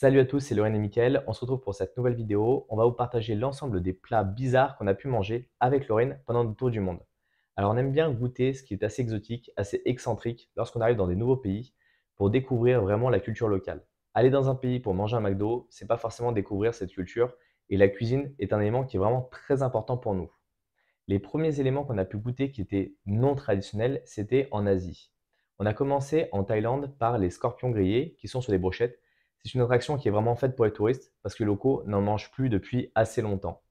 Salut à tous, c'est Lorraine et Mickaël. On se retrouve pour cette nouvelle vidéo. On va vous partager l'ensemble des plats bizarres qu'on a pu manger avec Lorraine pendant notre tour du monde. Alors, on aime bien goûter ce qui est assez exotique, assez excentrique lorsqu'on arrive dans des nouveaux pays pour découvrir vraiment la culture locale. Aller dans un pays pour manger un McDo, c'est pas forcément découvrir cette culture et la cuisine est un élément qui est vraiment très important pour nous. Les premiers éléments qu'on a pu goûter qui étaient non traditionnels, c'était en Asie. On a commencé en Thaïlande par les scorpions grillés qui sont sur des brochettes. C'est une attraction qui est vraiment faite pour les touristes parce que les locaux n'en mangent plus depuis assez longtemps.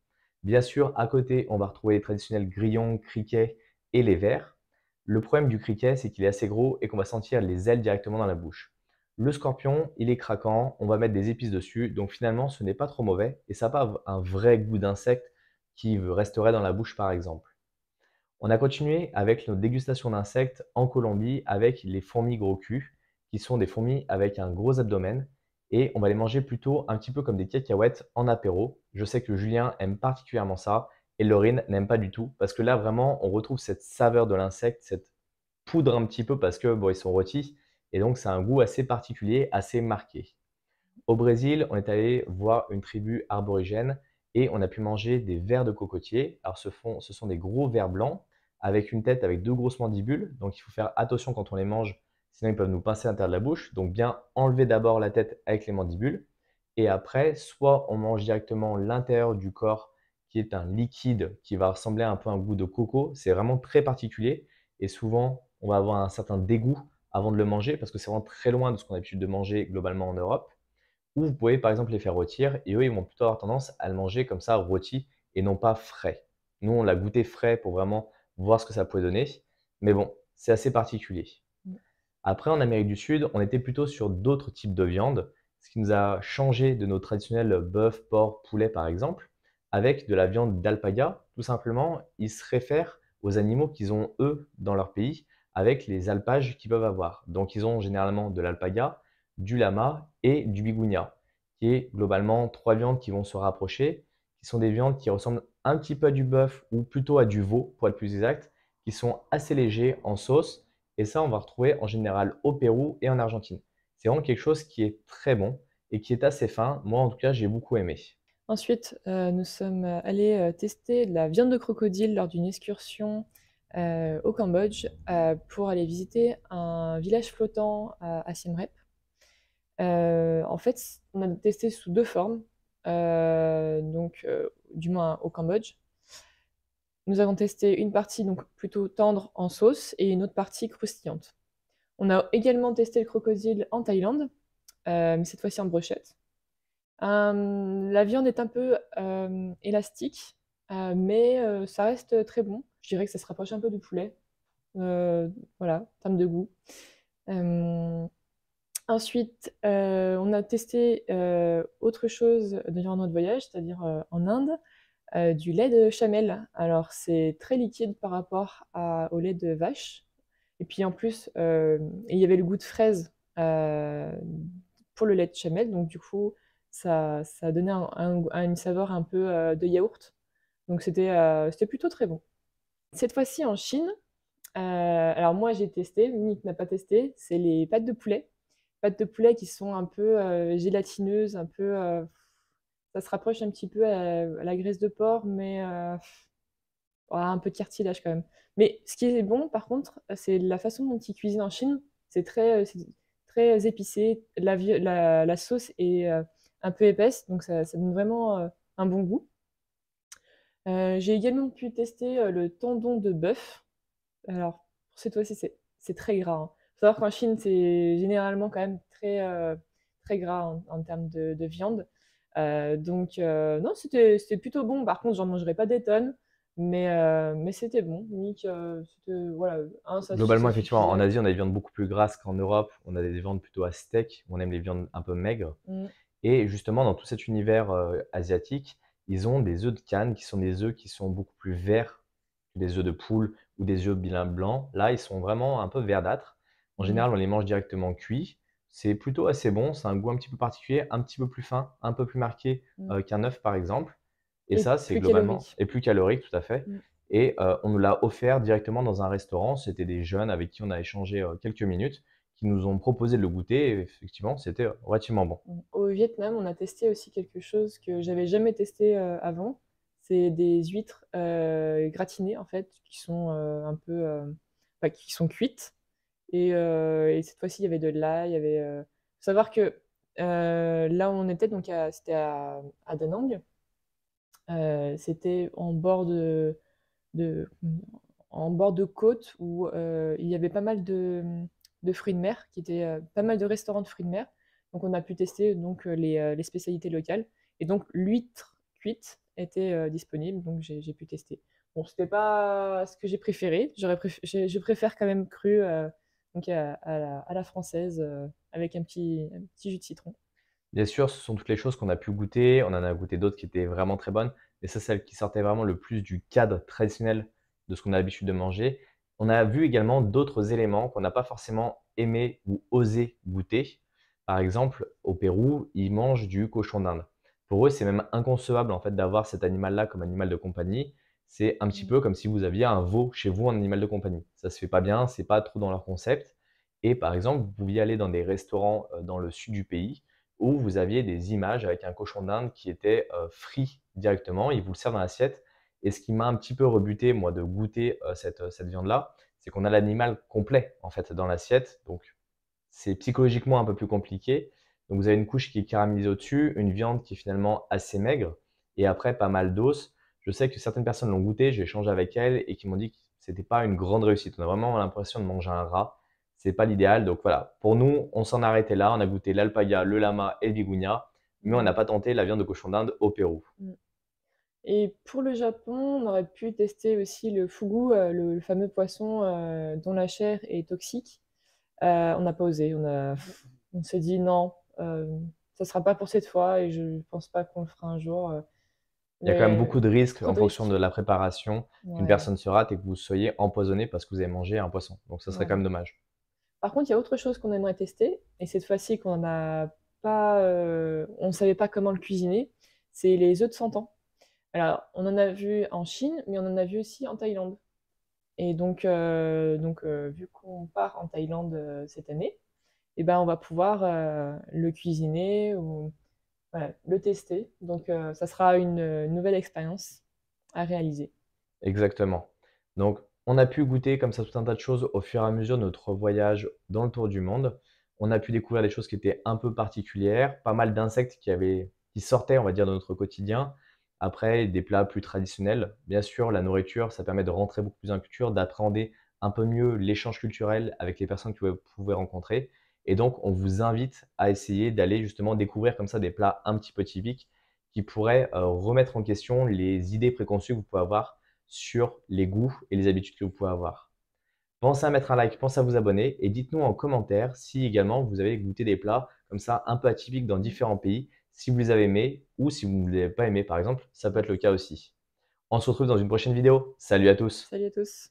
Bien sûr, à côté, on va retrouver les traditionnels grillons, criquets et les vers. Le problème du criquet, c'est qu'il est assez gros et qu'on va sentir les ailes directement dans la bouche. Le scorpion, il est craquant, on va mettre des épices dessus, donc finalement, ce n'est pas trop mauvais et ça n'a pas un vrai goût d'insecte qui resterait dans la bouche, par exemple. On a continué avec notre dégustation d'insectes en Colombie avec les fourmis gros cul, qui sont des fourmis avec un gros abdomen, et on va les manger plutôt un petit peu comme des cacahuètes en apéro. Je sais que Julien aime particulièrement ça, et Laurine n'aime pas du tout, parce que là vraiment on retrouve cette saveur de l'insecte, cette poudre un petit peu parce que bon, ils sont rôtis, et donc c'est un goût assez particulier, assez marqué. Au Brésil, on est allé voir une tribu aborigène et on a pu manger des vers de cocotier. Alors ce sont des gros vers blancs avec une tête avec deux grosses mandibules. Donc il faut faire attention quand on les mange, sinon ils peuvent nous pincer à l'intérieur de la bouche. Donc bien enlever d'abord la tête avec les mandibules. Et après, soit on mange directement l'intérieur du corps qui est un liquide qui va ressembler un peu à un goût de coco. C'est vraiment très particulier et souvent on va avoir un certain dégoût avant de le manger parce que c'est vraiment très loin de ce qu'on a l'habitude de manger globalement en Europe. Ou vous pouvez par exemple les faire rôtir et eux, ils vont plutôt avoir tendance à le manger comme ça, rôti et non pas frais. Nous, on l'a goûté frais pour vraiment voir ce que ça pouvait donner. Mais bon, c'est assez particulier. Mmh. Après, en Amérique du Sud, on était plutôt sur d'autres types de viande, ce qui nous a changé de nos traditionnels bœuf, porc, poulet par exemple, avec de la viande d'alpaga. Tout simplement, ils se réfèrent aux animaux qu'ils ont eux dans leur pays avec les alpages qu'ils peuvent avoir. Donc, ils ont généralement de l'alpaga, du lama et du bigounia, qui est globalement trois viandes qui vont se rapprocher, qui sont des viandes qui ressemblent un petit peu à du bœuf ou plutôt à du veau, pour être plus exact, qui sont assez légers en sauce et ça, on va retrouver en général au Pérou et en Argentine. C'est vraiment quelque chose qui est très bon et qui est assez fin. Moi, en tout cas, j'ai beaucoup aimé. Ensuite, nous sommes, allés, tester de la viande de crocodile lors d'une excursion, au Cambodge, pour aller visiter un village flottant à Siem Reap. En fait, on a testé sous 2 formes, du moins au Cambodge. Nous avons testé une partie donc plutôt tendre en sauce et une autre partie croustillante. On a également testé le crocodile en Thaïlande, mais cette fois-ci en brochette. La viande est un peu, élastique, mais ça reste très bon. Je dirais que ça se rapproche un peu du poulet, voilà, en termes de goût. Hem, Ensuite, on a testé, autre chose durant notre voyage, c'est-à-dire, en Inde, du lait de chamel. Alors c'est très liquide par rapport au lait de vache et puis en plus, il y avait le goût de fraise, pour le lait de chamel, donc du coup, ça donnait une saveur un peu, de yaourt, donc c'était plutôt très bon. Cette fois-ci en Chine, alors moi j'ai testé, Monique n'a pas testé, c'est les pâtes de poulet. Pâtes de poulet qui sont un peu, gélatineuses, un peu, ça se rapproche un petit peu à la graisse de porc, mais ouais, un peu de cartilage quand même. Mais ce qui est bon par contre, c'est la façon dont ils cuisinent en Chine. C'est très épicé. La sauce est, un peu épaisse, donc ça donne vraiment, un bon goût. J'ai également pu tester, le tendon de bœuf. Alors, pour cette fois-ci, c'est très gras, hein. Faut savoir qu'en Chine, c'est généralement quand même très gras en termes de viande. Non, c'était plutôt bon. Par contre, j'en mangerai pas des tonnes, mais c'était bon. Limite, voilà, ça Globalement, effectivement, en suffisait. Asie, on a des viandes beaucoup plus grasses qu'en Europe. On a des viandes plutôt à steak. On aime les viandes un peu maigres. Mmh. Et justement, dans tout cet univers asiatique, ils ont des œufs de canne qui sont des œufs qui sont beaucoup plus verts que des œufs de poule ou des œufs bilan blancs. Là, ils sont vraiment un peu verdâtres. En Mmh. général, on les mange directement cuits. C'est plutôt assez bon. C'est un goût un petit peu particulier, un petit peu plus fin, un peu plus marqué Mmh. qu'un œuf, par exemple. Et Et ça, c'est plus globalement, calorique. et plus calorique, tout à fait. Mmh. Et on nous l'a offert directement dans un restaurant. C'était des jeunes avec qui on a échangé quelques minutes, qui nous ont proposé de le goûter et effectivement, c'était relativement bon. Au Vietnam, on a testé aussi quelque chose que j'avais jamais testé, avant. C'est des huîtres, gratinées en fait, qui sont, un peu, bah, qui sont cuites et cette fois-ci, il y avait de l'ail, il y avait, faut savoir que, là où on était donc c'était à Da Nang, c'était de en bord de côte où, il y avait pas mal de fruits de mer qui étaient, pas mal de restaurants de fruits de mer. Donc on a pu tester donc, les spécialités locales et donc l'huître cuite était, disponible, donc j'ai pu tester. Bon, c'était pas ce que j'ai préféré, je préfère quand même cru, donc à la française, avec un petit jus de citron. Bien sûr, ce sont toutes les choses qu'on a pu goûter. On en a goûté d'autres qui étaient vraiment très bonnes, mais ça, celle qui sortait vraiment le plus du cadre traditionnel de ce qu'on a l'habitude de manger. On a vu également d'autres éléments qu'on n'a pas forcément aimé ou osé goûter. Par exemple, au Pérou, ils mangent du cochon d'Inde. Pour eux, c'est même inconcevable en fait d'avoir cet animal-là comme animal de compagnie. C'est un petit Mmh. peu comme si vous aviez un veau chez vous, un animal de compagnie. Ça se fait pas bien, c'est pas trop dans leur concept. Et par exemple, vous pouviez aller dans des restaurants dans le sud du pays où vous aviez des images avec un cochon d'Inde qui était, frit directement. Ils vous le servent dans l'assiette et ce qui m'a un petit peu rebuté, moi, de goûter, cette viande-là, c'est qu'on a l'animal complet, en fait, dans l'assiette. Donc c'est psychologiquement un peu plus compliqué. Donc vous avez une couche qui est caramélisée au-dessus, une viande qui est finalement assez maigre et après pas mal d'os. Je sais que certaines personnes l'ont goûté, j'ai échangé avec elles et qui m'ont dit que c'était pas une grande réussite. On a vraiment l'impression de manger un rat. C'est pas l'idéal. Donc voilà, pour nous, on s'en est arrêté là. On a goûté l'alpaga, le lama et le bigounia, mais on n'a Mmh. pas tenté la viande de cochon d'Inde au Pérou. Mmh. Et pour le Japon, on aurait pu tester aussi le fugu, le fameux poisson, dont la chair est toxique. On n'a pas osé, on s'est dit: «Non, ça sera pas pour cette fois et je pense pas qu'on le fera un jour», Il y a quand même mais beaucoup de risques trop en de fonction de risques. la préparation qu'une Ouais, personne se rate et que vous soyez empoisonné parce que vous avez mangé un poisson. Donc ça serait quand voilà. même dommage. Par contre, il y a autre chose qu'on aimerait tester et cette fois-ci qu'on n'a pas, on savait pas comment le cuisiner, c'est les œufs de santan. Alors, on en a vu en Chine, mais on en a vu aussi en Thaïlande. Et donc, vu qu'on part en Thaïlande, cette année, et ben, on va pouvoir, le cuisiner ou voilà, le tester. Donc, ça sera une, nouvelle expérience à réaliser. Exactement. Donc, on a pu goûter comme ça tout un tas de choses au fur et à mesure de notre voyage dans le tour du monde. On a pu découvrir des choses qui étaient un peu particulières, pas mal d'insectes qui sortaient, on va dire, de notre quotidien. Après, des plats plus traditionnels. Bien sûr, la nourriture, ça permet de rentrer beaucoup plus dans la culture, d'appréhender un peu mieux l'échange culturel avec les personnes que vous pouvez rencontrer. Et donc, on vous invite à essayer d'aller justement découvrir comme ça des plats un petit peu typiques qui pourraient remettre en question les idées préconçues que vous pouvez avoir sur les goûts et les habitudes que vous pouvez avoir. Pensez à mettre un like, pensez à vous abonner et dites-nous en commentaire si également vous avez goûté des plats comme ça un peu atypiques dans Mmh. différents pays, si vous les avez aimés ou si vous ne les avez pas aimés par exemple, ça peut être le cas aussi. On se retrouve dans une prochaine vidéo. Salut à tous! Salut à tous.